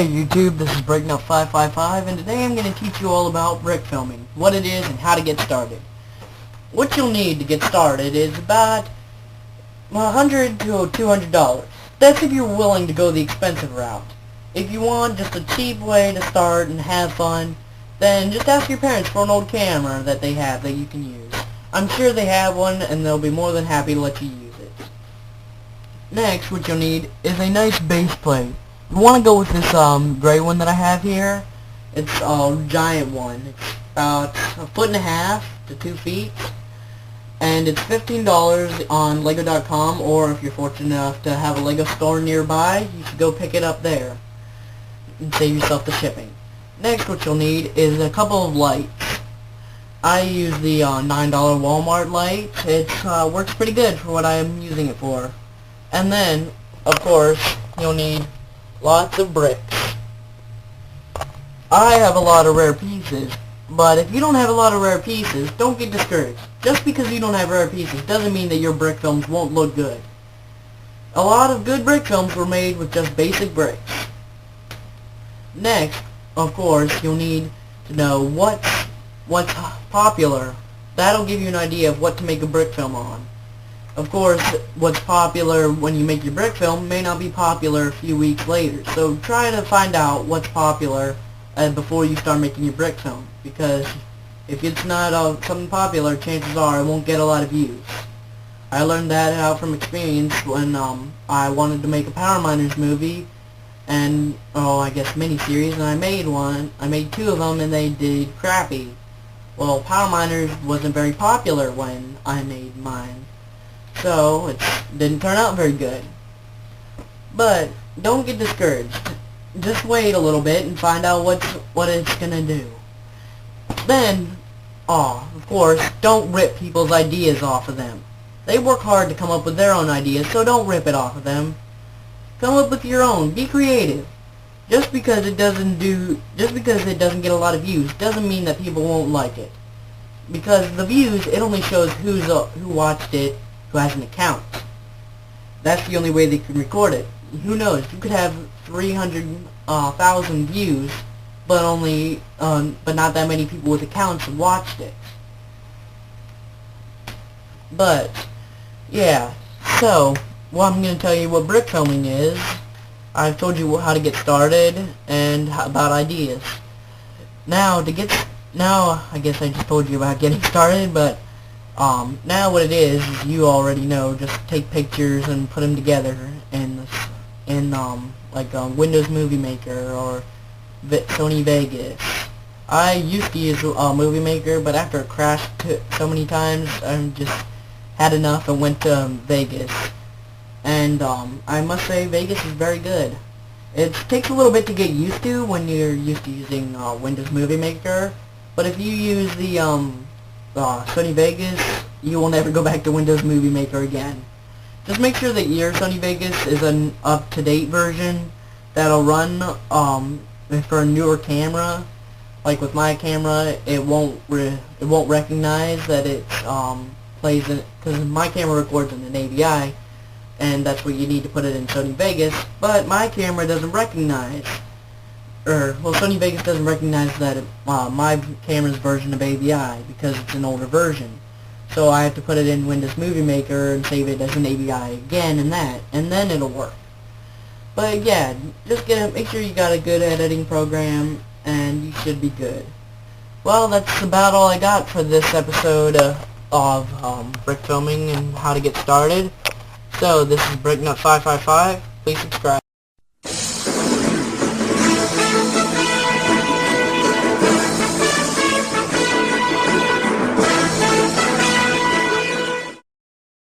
Hey YouTube, this is brickfilm555, and today I'm going to teach you all about brick filming, what it is and how to get started. What you'll need to get started is about $100 to $200. That's if you're willing to go the expensive route. If you want just a cheap way to start and have fun, then just ask your parents for an old camera that they have that you can use. I'm sure they have one and they'll be more than happy to let you use it. Next, what you'll need is a nice base plate. You want to go with this gray one that I have here. It's a giant one. It's about 1.5 to 2 feet, and it's $15 on Lego.com, or if you're fortunate enough to have a Lego store nearby, you should go pick it up there and save yourself the shipping. Next, what you'll need is a couple of lights. I use the $9 Walmart light. It works pretty good for what I'm using it for. And then, of course, you'll need lots of bricks. I have a lot of rare pieces, but if you don't have a lot of rare pieces, don't get discouraged. Just because you don't have rare pieces doesn't mean that your brick films won't look good. A lot of good brick films were made with just basic bricks. Next, of course, you'll need to know what's popular. That'll give you an idea of what to make a brick film on. Of course, what's popular when you make your brick film may not be popular a few weeks later. So try to find out what's popular before you start making your brick film. Because if it's not something popular, chances are it won't get a lot of views. I learned that out from experience when I wanted to make a Power Miners movie, and I guess miniseries, and I made one. I made 2 of them, and they did crappy. Well, Power Miners wasn't very popular when I made mine, so it didn't turn out very good. But don't get discouraged. Just wait a little bit and find out what it's gonna do. Then, of course, don't rip people's ideas off of them. They work hard to come up with their own ideas, so don't rip it off of them. Come up with your own. Be creative. Just because it doesn't get a lot of views doesn't mean that people won't like it. Because the views, it only shows who watched it, who has an account. That's the only way they can record it. Who knows? You could have 300,000 views, but not that many people with accounts watched it. But yeah, so I'm going to tell you what brick filming is. I've told you how to get started and about ideas. Now I guess I just told you about getting started, but now what it is you already know. Just take pictures and put them together in Windows Movie Maker or Sony Vegas. I used to use Movie Maker, but after it crashed so many times, I just had enough and went to Vegas. And I must say Vegas is very good. It takes a little bit to get used to when you're used to using Windows Movie Maker, but if you use the Sony Vegas, you will never go back to Windows Movie Maker again. Just make sure that your Sony Vegas is an up-to-date version that'll run for a newer camera. Like with my camera, it won't recognize that it plays in, because my camera records in an AVI, and that's what you need to put it in Sony Vegas. But my camera doesn't recognize, Sony Vegas doesn't recognize that my camera's version of AVI because it's an older version. So I have to put it in Windows Movie Maker and save it as an AVI again, and then it'll work. But yeah, just make sure you got a good editing program, and you should be good. Well, that's about all I got for this episode of brick filming and how to get started. So this is bricknut555. Please subscribe.